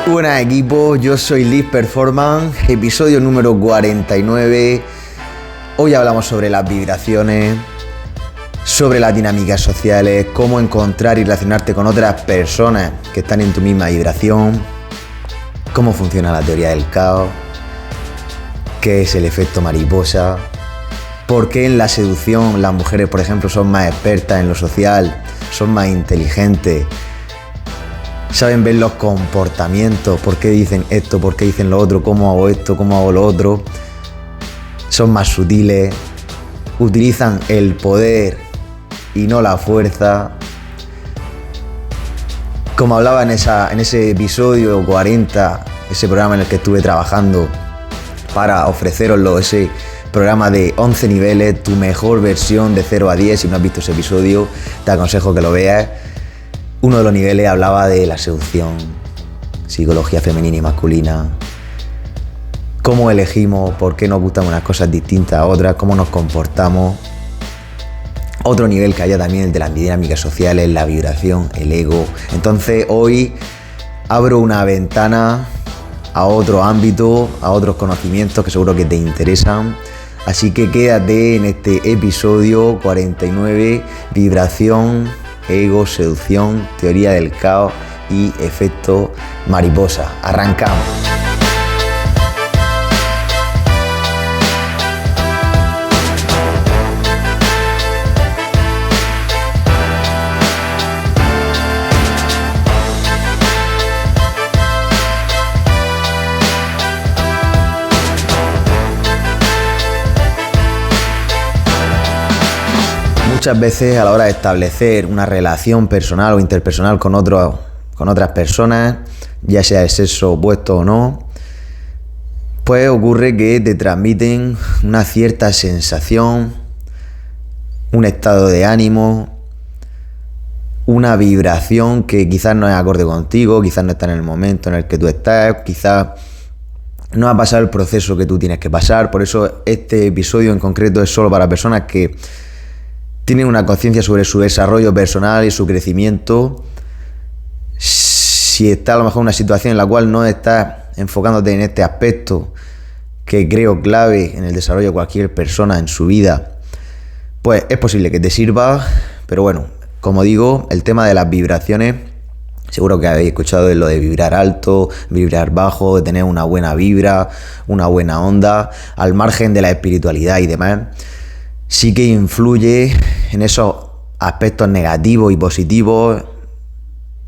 Buenas equipo, yo soy Liz Performance, episodio número 49. Hoy hablamos sobre las vibraciones, sobre las dinámicas sociales, cómo encontrar y relacionarte con otras personas que están en tu misma vibración, cómo funciona la teoría del caos, qué es el efecto mariposa, por qué en la seducción las mujeres, por ejemplo, son más expertas en lo social, son más inteligentes, saben ver los comportamientos, por qué dicen esto, por qué dicen lo otro, cómo hago esto, cómo hago lo otro, son más sutiles, utilizan el poder y no la fuerza. Como hablaba en ese episodio 40, ese programa en el que estuve trabajando para ofreceroslo, ese programa de 11 niveles, tu mejor versión de 0 a 10, si no has visto ese episodio, te aconsejo que lo veas. Uno de los niveles hablaba de la seducción, psicología femenina y masculina, cómo elegimos, por qué nos gustan unas cosas distintas a otras, cómo nos comportamos. Otro nivel que haya también el de las dinámicas sociales, la vibración, el ego. Entonces hoy abro una ventana a otro ámbito, a otros conocimientos que seguro que te interesan. Así que quédate en este episodio 49, vibración, ego, seducción, teoría del caos y efecto mariposa. Arrancamos. Muchas veces a la hora de establecer una relación personal o interpersonal con otras personas, ya sea de sexo opuesto o no, pues ocurre que te transmiten una cierta sensación, un estado de ánimo, una vibración que quizás no es acorde contigo, quizás no está en el momento en el que tú estás, quizás no ha pasado el proceso que tú tienes que pasar. Por eso este episodio en concreto es solo para personas que tienen una conciencia sobre su desarrollo personal y su crecimiento. Si está a lo mejor en una situación en la cual no estás enfocándote en este aspecto que creo clave en el desarrollo de cualquier persona en su vida, pues es posible que te sirva. Pero bueno, como digo, el tema de las vibraciones, seguro que habéis escuchado de lo de vibrar alto, vibrar bajo, de tener una buena vibra, una buena onda, al margen de la espiritualidad y demás. Sí que influye en esos aspectos negativos y positivos.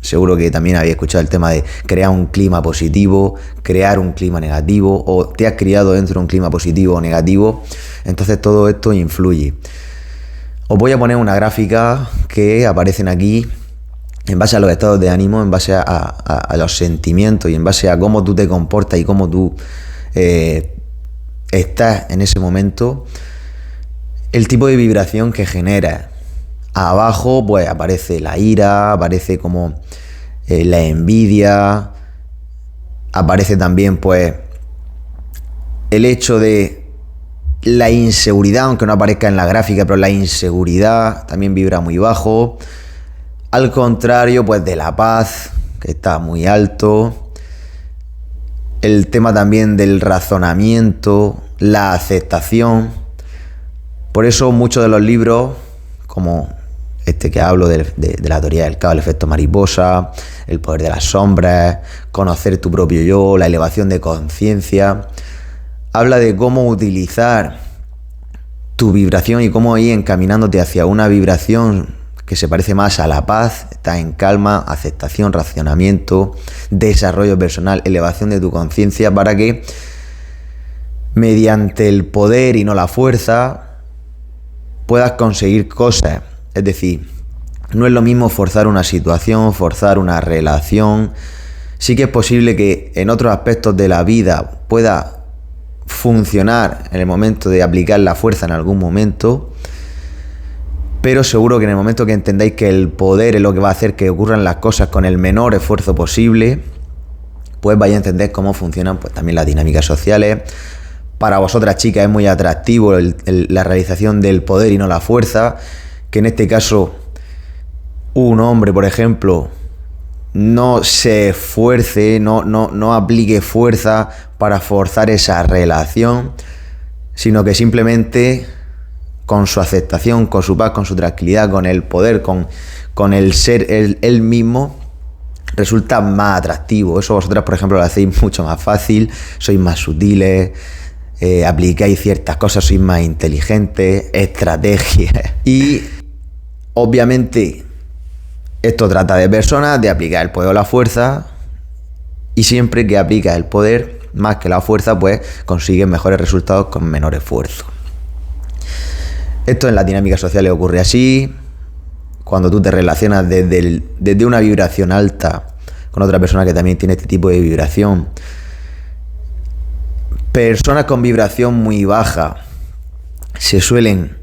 Seguro que también habéis escuchado el tema de crear un clima positivo, crear un clima negativo, o te has criado dentro de un clima positivo o negativo. Entonces todo esto influye. Os voy a poner una gráfica que aparecen aquí en base a los estados de ánimo, en base a los sentimientos y en base a cómo tú te comportas y cómo tú estás en ese momento. El tipo de vibración que genera. Abajo pues aparece la ira, aparece como la envidia, aparece también pues el hecho de la inseguridad, aunque no aparezca en la gráfica, pero la inseguridad también vibra muy bajo. Al contrario pues de la paz, que está muy alto. El tema también del razonamiento, la aceptación. Por eso muchos de los libros, como este que hablo de la teoría del caos, el efecto mariposa, el poder de las sombras, conocer tu propio yo, la elevación de conciencia, habla de cómo utilizar tu vibración y cómo ir encaminándote hacia una vibración que se parece más a la paz, estás en calma, aceptación, racionamiento, desarrollo personal, elevación de tu conciencia, para que mediante el poder y no la fuerza puedas conseguir cosas. Es decir, no es lo mismo forzar una situación, forzar una relación. Sí que es posible que en otros aspectos de la vida pueda funcionar en el momento de aplicar la fuerza en algún momento, pero seguro que en el momento que entendáis que el poder es lo que va a hacer que ocurran las cosas con el menor esfuerzo posible, pues vais a entender cómo funcionan pues también las dinámicas sociales. Para vosotras chicas es muy atractivo la realización del poder y no la fuerza, que en este caso un hombre, por ejemplo, no se esfuerce, no aplique fuerza para forzar esa relación, sino que simplemente con su aceptación, con su paz, con su tranquilidad, con el poder, con el ser él mismo, resulta más atractivo. Eso vosotras, por ejemplo, lo hacéis mucho más fácil, sois más sutiles, aplicáis ciertas cosas, sois más inteligentes, estrategias. Y obviamente esto trata de personas, de aplicar el poder o la fuerza, y siempre que aplicas el poder más que la fuerza, pues consigues mejores resultados con menor esfuerzo. Esto en las dinámicas sociales ocurre así. Cuando tú te relacionas desde una vibración alta con otra persona que también tiene este tipo de vibración. Personas con vibración muy baja se suelen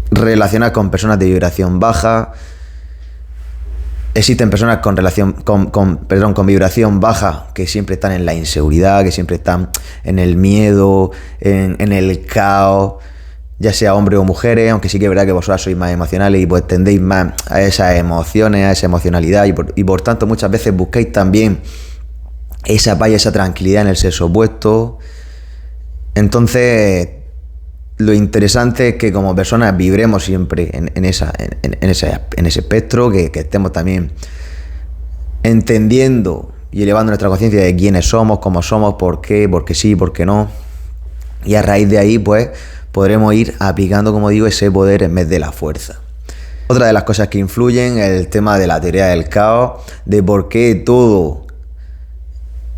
relacionar con personas de vibración baja. Existen personas con vibración baja que siempre están en la inseguridad, que siempre están en el miedo, en el caos, ya sea hombres o mujeres, aunque sí que es verdad que vosotras sois más emocionales y pues tendéis más a esas emociones, a esa emocionalidad y por tanto muchas veces buscáis también esa paz y esa tranquilidad en el sexo opuesto. Entonces, lo interesante es que como personas vibremos siempre en ese espectro, que estemos también entendiendo y elevando nuestra conciencia de quiénes somos, cómo somos, por qué sí, por qué no. Y a raíz de ahí, pues, podremos ir aplicando, como digo, ese poder en vez de la fuerza. Otra de las cosas que influyen es el tema de la teoría del caos, de por qué todo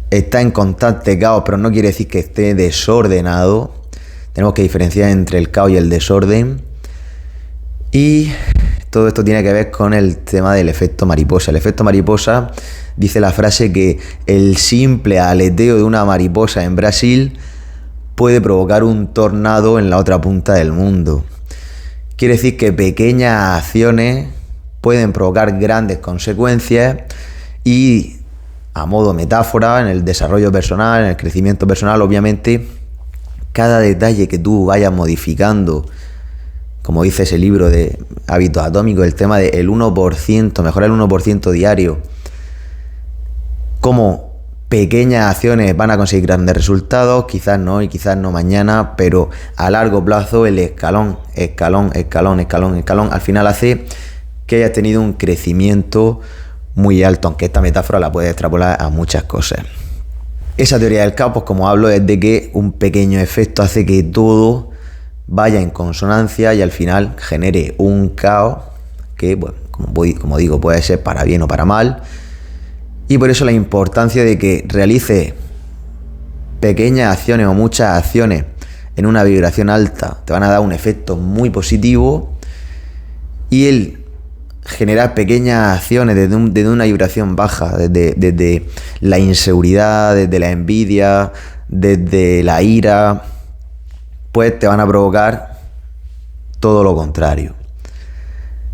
está en constante caos, pero no quiere decir que esté desordenado. Tenemos que diferenciar entre el caos y el desorden. Y todo esto tiene que ver con el tema del efecto mariposa. El efecto mariposa dice la frase que el simple aleteo de una mariposa en Brasil puede provocar un tornado en la otra punta del mundo. Quiere decir que pequeñas acciones pueden provocar grandes consecuencias y, a modo metáfora, en el desarrollo personal, en el crecimiento personal, obviamente, cada detalle que tú vayas modificando, como dice ese libro de Hábitos Atómicos, el tema del 1%, mejorar el 1% diario, cómo pequeñas acciones van a conseguir grandes resultados, quizás no hoy, quizás no mañana, pero a largo plazo el escalón, al final hace que hayas tenido un crecimiento muy alto, aunque esta metáfora la puedes extrapolar a muchas cosas. Esa teoría del caos, pues como hablo, es de que un pequeño efecto hace que todo vaya en consonancia y al final genere un caos que, bueno, como digo, puede ser para bien o para mal. Y por eso la importancia de que realices pequeñas acciones o muchas acciones en una vibración alta te van a dar un efecto muy positivo, y el generar pequeñas acciones desde una vibración baja, desde la inseguridad, desde la envidia, desde la ira, pues te van a provocar todo lo contrario.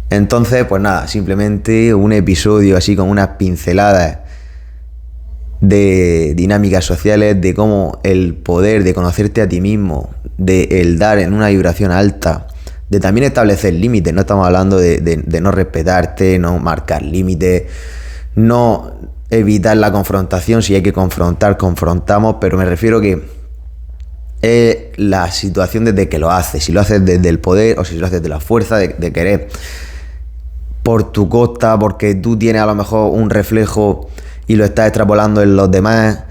Entonces, pues nada, simplemente un episodio así con unas pinceladas de dinámicas sociales, de cómo el poder de conocerte a ti mismo, de el dar en una vibración alta, de también establecer límites. No estamos hablando de no respetarte, no marcar límites, no evitar la confrontación. Si hay que confrontar, confrontamos, pero me refiero que es la situación desde que lo haces, si lo haces desde el poder o si lo haces de la fuerza, de querer por tu costa, porque tú tienes a lo mejor un reflejo y lo estás extrapolando en los demás.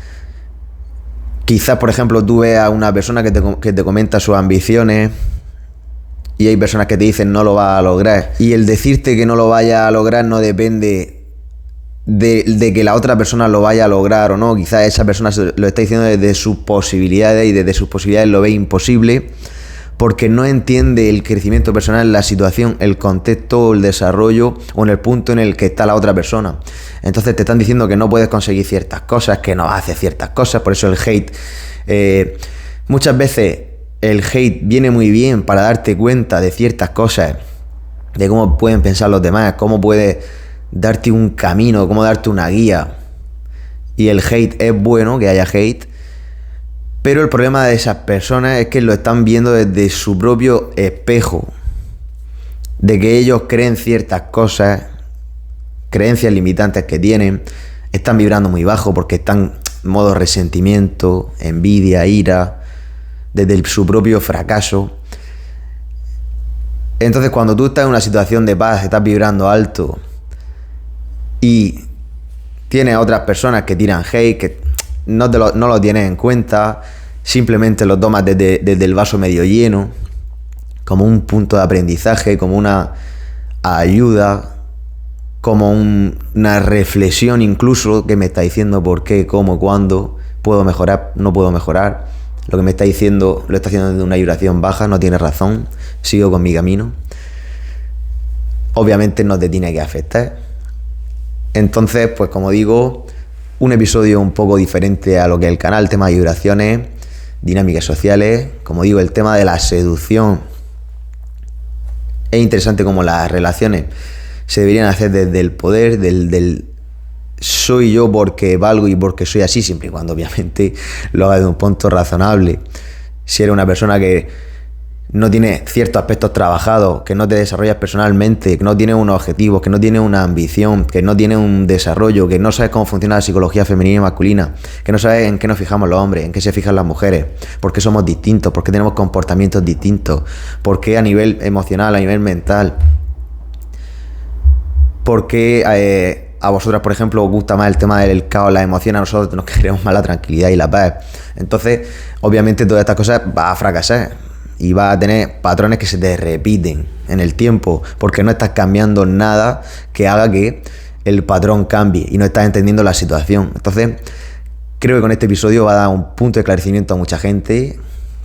Quizás, por ejemplo, tú veas a una persona que te comenta sus ambiciones y hay personas que te dicen no lo vas a lograr, y el decirte que no lo vayas a lograr no depende de que la otra persona lo vaya a lograr o no. Quizás esa persona lo está diciendo desde sus posibilidades y desde sus posibilidades lo ve imposible porque no entiende el crecimiento personal, la situación, el contexto, el desarrollo o en el punto en el que está la otra persona. Entonces te están diciendo que no puedes conseguir ciertas cosas, que no haces ciertas cosas. Por eso el hate, muchas veces el hate viene muy bien para darte cuenta de ciertas cosas, de cómo pueden pensar los demás, cómo puede darte un camino, cómo darte una guía. Y el hate es bueno que haya hate, pero el problema de esas personas es que lo están viendo desde su propio espejo, de que ellos creen ciertas cosas creencias limitantes que tienen, están vibrando muy bajo porque están en modo resentimiento, envidia, ira, desde su propio fracaso. Entonces, cuando tú estás en una situación de paz, estás vibrando alto y tienes a otras personas que tiran hate, que no lo tienes en cuenta, simplemente lo tomas desde el vaso medio lleno, como un punto de aprendizaje, como una ayuda, como una reflexión incluso que me está diciendo por qué, cómo, cuándo, puedo mejorar, no puedo mejorar. Lo que me está diciendo lo está haciendo desde una vibración baja, no tiene razón, sigo con mi camino. Obviamente no te tiene que afectar. Entonces, pues como digo, un episodio un poco diferente a lo que es el canal, tema de vibraciones, dinámicas sociales. Como digo, el tema de la seducción. Es interesante cómo las relaciones se deberían hacer desde el poder, del soy yo porque valgo y porque soy así, siempre y cuando obviamente lo haga de un punto razonable. Si eres una persona que no tiene ciertos aspectos trabajados, que no te desarrollas personalmente, que no tienes unos objetivos, que no tienes una ambición, que no tienes un desarrollo, que no sabes cómo funciona la psicología femenina y masculina, que no sabes en qué nos fijamos los hombres, en qué se fijan las mujeres, por qué somos distintos, por qué tenemos comportamientos distintos, por qué a nivel emocional, a nivel mental, por qué a vosotras, por ejemplo, os gusta más el tema del caos, las emociones, a nosotros nos queremos más la tranquilidad y la paz. Entonces, obviamente todas estas cosas va a fracasar y va a tener patrones que se te repiten en el tiempo, porque no estás cambiando nada que haga que el patrón cambie y no estás entendiendo la situación. Entonces, creo que con este episodio va a dar un punto de esclarecimiento a mucha gente,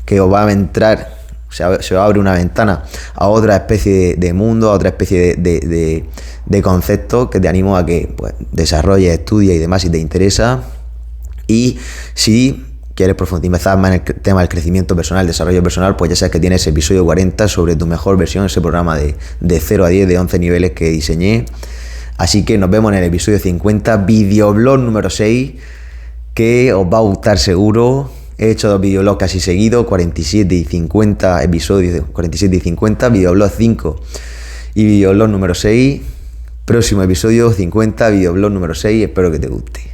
que os va a entrar, se va a abrir una ventana a otra especie de mundo, a otra especie de conceptos, que te animo a que pues, desarrolles, estudies y demás si te interesa. Y si quieres profundizar más en el tema del crecimiento personal, desarrollo personal, pues ya sabes que tienes episodio 40 sobre tu mejor versión, ese programa de 0 a 10 de 11 niveles que diseñé. Así que nos vemos en el episodio 50, videoblog número 6, que os va a gustar seguro. He hecho 2 videoblogs casi seguidos, 47 y 50 episodios, 47 y 50, videoblog 5 y videoblog número 6. Próximo episodio 50, videoblog número 6, espero que te guste.